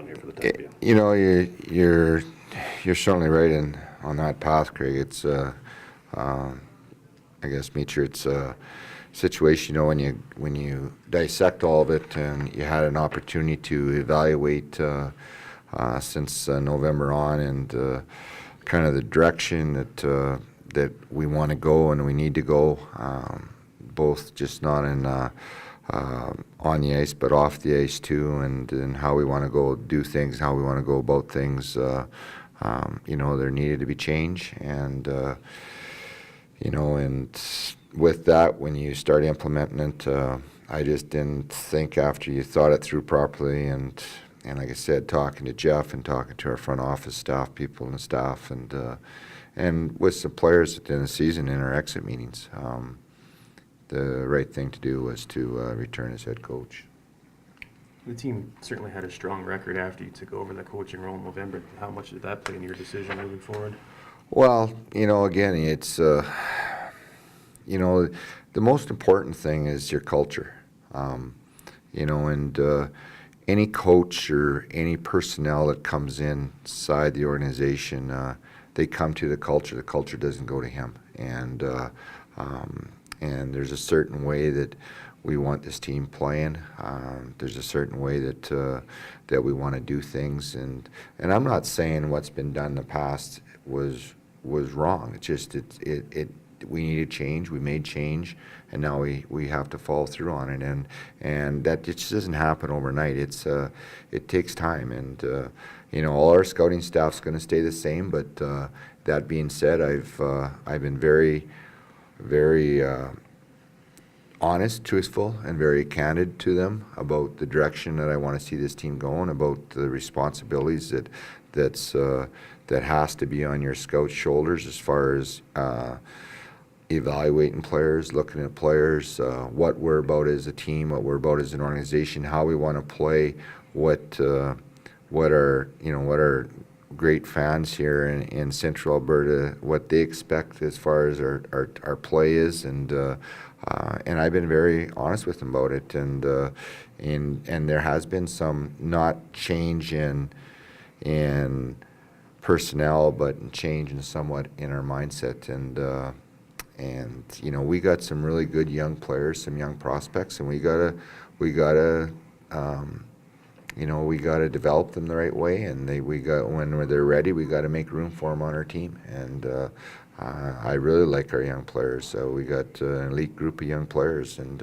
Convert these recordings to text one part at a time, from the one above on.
on here for the time being. You know, you're certainly right on that path, Craig. It's I guess, Meacher, it's a situation, you know, when you dissect all of it, and you had an opportunity to evaluate since November on, and kind of the direction that we want to go and we need to go, both just not in on the ice but off the ice too, and how we want to go do things, how we want to go about things. You know, there needed to be change, and you know, and with that, when you start implementing it, I just didn't think after you thought it through properly, and like I said, talking to Jeff and talking to our front office staff, people and staff, and with some players at the end of the season in our exit meetings, the right thing to do was to return as head coach. The team certainly had a strong record after you took over the coaching role in November. How much did that play in your decision moving forward? Well, you know, again, it's, you know, the most important thing is your culture. You know, and any coach or any personnel that comes inside the organization, they come to the culture. The culture doesn't go to him. And there's a certain way that we want this team playing. There's a certain way that that we want to do things. And I'm not saying what's been done in the past was wrong. It's just we needed change. We made change, and now we have to follow through on it. And that just doesn't happen overnight. It takes time. And you know, all our scouting staff's going to stay the same. But that being said, I've been very honest, truthful, and very candid to them about the direction that I want to see this team going, about the responsibilities that has to be on your scout's shoulders as far as evaluating players, looking at players, what we're about as a team, what we're about as an organization, how we want to play, what our great fans here in Central Alberta, what they expect as far as our play is, and I've been very honest with them about it, and there has been some not change in personnel, but change in somewhat in our mindset, and you know, we got some really good young players, some young prospects, and we gotta you know, we got to develop them the right way, and when they're ready, we got to make room for them on our team. And I really like our young players. So we got an elite group of young players, and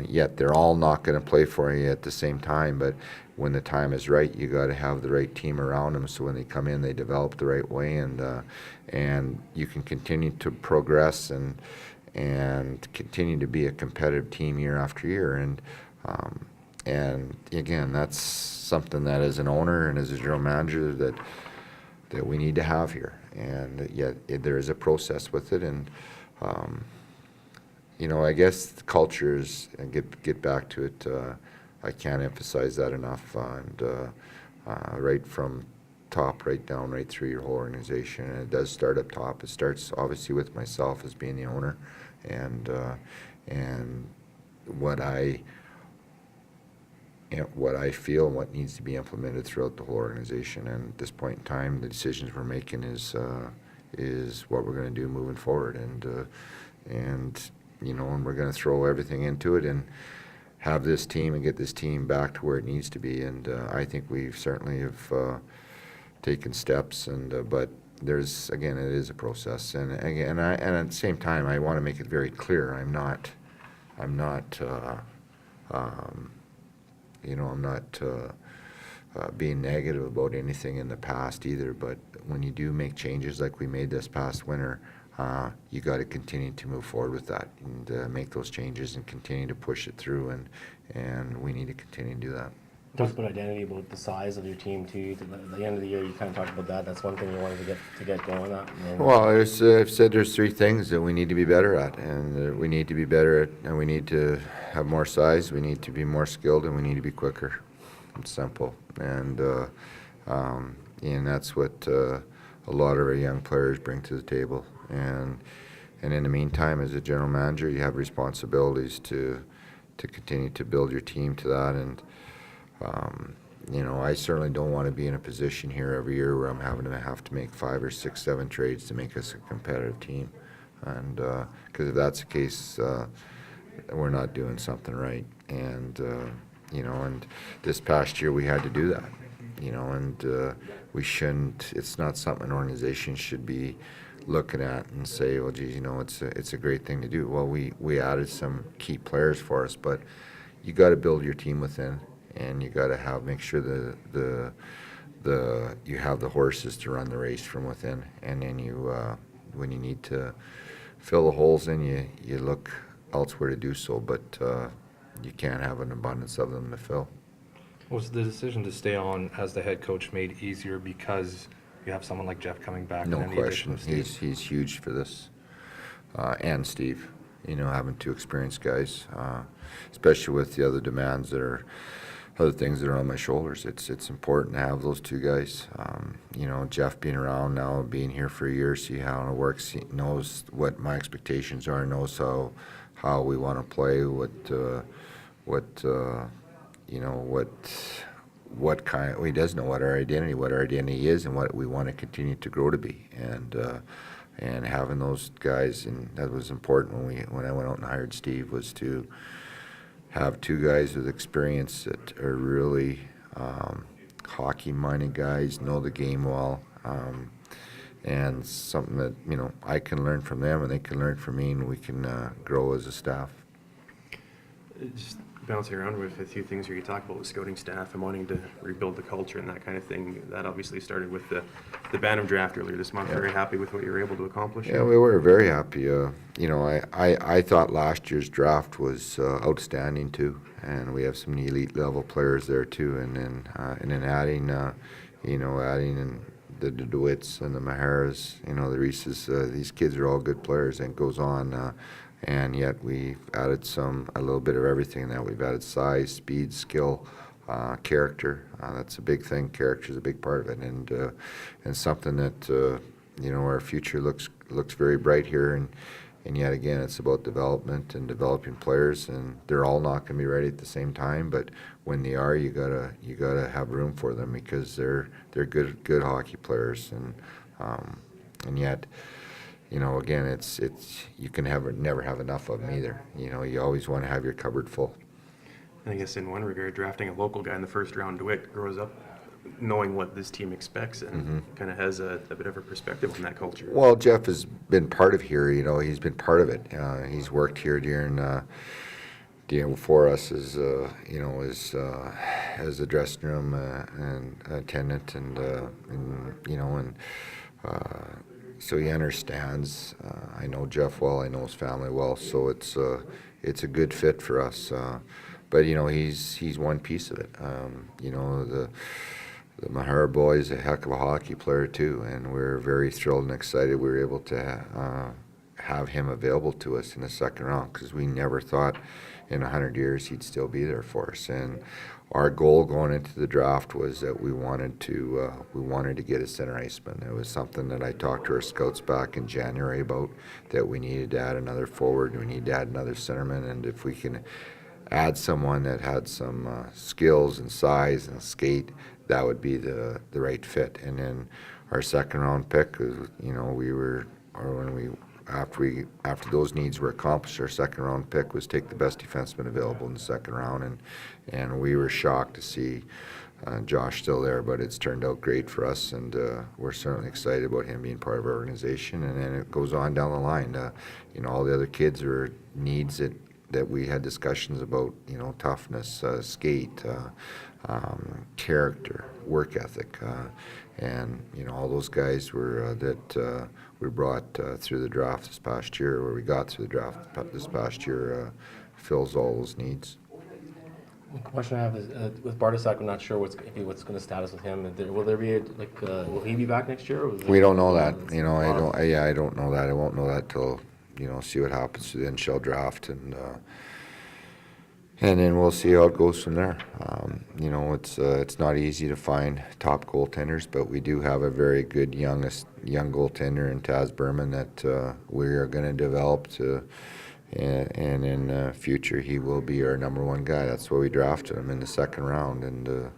yet they're all not going to play for you at the same time. But when the time is right, you got to have the right team around them. So when they come in, they develop the right way, and you can continue to progress and continue to be a competitive team year after year. And again, that's something that as an owner and as a general manager that we need to have here. And yet there is a process with it. And, you know, I guess the culture is, and get back to it, I can't emphasize that enough. And right from top, right down, right through your whole organization. And it does start up top. It starts obviously with myself as being the owner, and what I feel and what needs to be implemented throughout the whole organization. And at this point in time, the decisions we're making is what we're going to do moving forward. And you know, and we're going to throw everything into it and have this team and get this team back to where it needs to be. And I think we certainly have taken steps. And but there's, again, it is a process. And again, and at the same time, I want to make it very clear. I'm not. You know, I'm not being negative about anything in the past either, but when you do make changes like we made this past winter, you got to continue to move forward with that and make those changes and continue to push it through, and we need to continue to do that. Talk about identity, about the size of your team too. At the end of the year, you kind of talked about that. That's one thing you wanted to get going at. Well, I've said there's three things that we need to be better at, and we need to be better at, and we need to have more size, we need to be more skilled, and we need to be quicker. It's simple, and that's what a lot of our young players bring to the table. And in the meantime, as a general manager, you have responsibilities to continue to build your team to that, and I certainly don't want to be in a position here every year where I'm having to make 5 or 6, 7 trades to make us a competitive team. And because if that's the case, we're not doing something right. And and this past year we had to do that. And we shouldn't. It's not something an organization should be looking at and say, well, geez, it's a great thing to do. Well, we added some key players for us, but you got to build your team within, and you got to make sure you have the horses to run the race from within, and then when you need to fill the holes in, you look elsewhere to do so, but you can't have an abundance of them to fill. Was the decision to stay on as the head coach made easier because you have someone like Jeff coming back? No and then the addition question. of Steve? He's huge for this. And Steve, having 2 experienced guys, especially with the other things that are on my shoulders. It's important to have those 2 guys. Jeff being around now, being here for a year, see how it works. He knows what my expectations are, knows how we want to play, what kind. Well, he does know what our identity is, and what we want to continue to grow to be. And having those guys, and that was important when I went out and hired Steve, was to have 2 guys with experience that are really hockey-minded guys, know the game well, and something that I can learn from them and they can learn from me, and we can grow as a staff. Just bouncing around with a few things here you talk about with scouting staff and wanting to rebuild the culture and that kind of thing. That obviously started with the Bantam draft earlier this month. Yeah. Very happy with what you were able to accomplish. Yeah, we were very happy. I thought last year's draft was outstanding too, and we have some elite level players there too. And then adding in the DeWitts and the Maharas, the Reeses. These kids are all good players, and it goes on. And yet we've added a little bit of everything. Now we've added size, speed, skill, character. That's a big thing. Character is a big part of it, and something that our future looks very bright here. And yet again, it's about development and developing players, and they're all not going to be ready at the same time. But when they are, you gotta have room for them, because they're good hockey players, and yet. Again, it's you can never have enough of them either. You always want to have your cupboard full. And I guess in one regard, drafting a local guy in the first round, DeWitt grows up knowing what this team expects and kind of has a bit of a perspective on that culture. Well, Jeff has been part of here. He's been part of it. He's worked here during for us as as the dressing room and attendant, so he understands. I know Jeff well. I know his family well. So it's a good fit for us. But he's one piece of it. The Mahara boy is a heck of a hockey player too, and we're very thrilled and excited we were able to have him available to us in the second round, because we never thought in 100 years he'd still be there for us. And our goal going into the draft was that we wanted to get a center iceman. It was something that I talked to our scouts back in January about, that we needed to add another forward, we need to add another centerman, and if we can add someone that had some skills and size and skate, that would be the right fit. And then our second round pick, after those needs were accomplished, our second round pick was take the best defenseman available in the second round, and we were shocked to see Josh still there, but it's turned out great for us, and we're certainly excited about him being part of our organization. And then it goes on down the line. All the other kids are needs that we had discussions about, toughness, skate, character, work ethic, and all those guys were that we brought through the draft this past year, or we got through the draft this past year, fills all those needs. The question I have is, with Bartosak, I'm not sure what's going to status with him. Will there be will he be back next year? We don't know that. I don't know that. I won't know that till see what happens to the NHL draft, and then we'll see how it goes from there. It's not easy to find top goaltenders, but we do have a very good young goaltender in Taz Berman that we are going to develop to. And in the future, he will be our number one guy. That's why we drafted him in the second round. And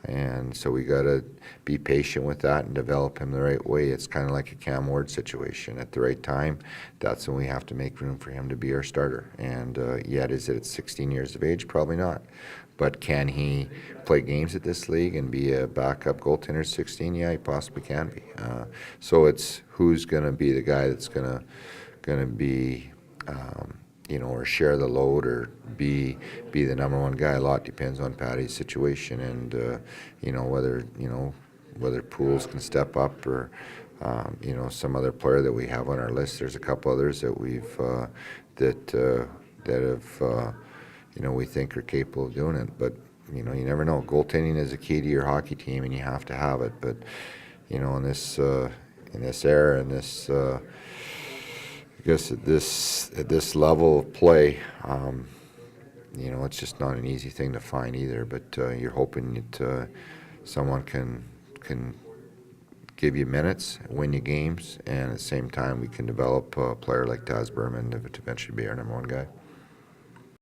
And so we got to be patient with that and develop him the right way. It's kind of like a Cam Ward situation. At the right time, that's when we have to make room for him to be our starter. And yet, is it at 16 years of age? Probably not. But can he play games at this league and be a backup goaltender at 16? Yeah, he possibly can be. So it's who's going to be the guy that's going to be, or share the load or be the number one guy. A lot depends on Patty's situation and whether Pools can step up or some other player that we have on our list. There's a couple others that we've that have. We think are capable of doing it, but you never know. Goaltending is a key to your hockey team, and you have to have it. But in this era, in this, I guess at this level of play, it's just not an easy thing to find either. But you're hoping that someone can give you minutes, win you games, and at the same time we can develop a player like Taz Berman to eventually be our number one guy.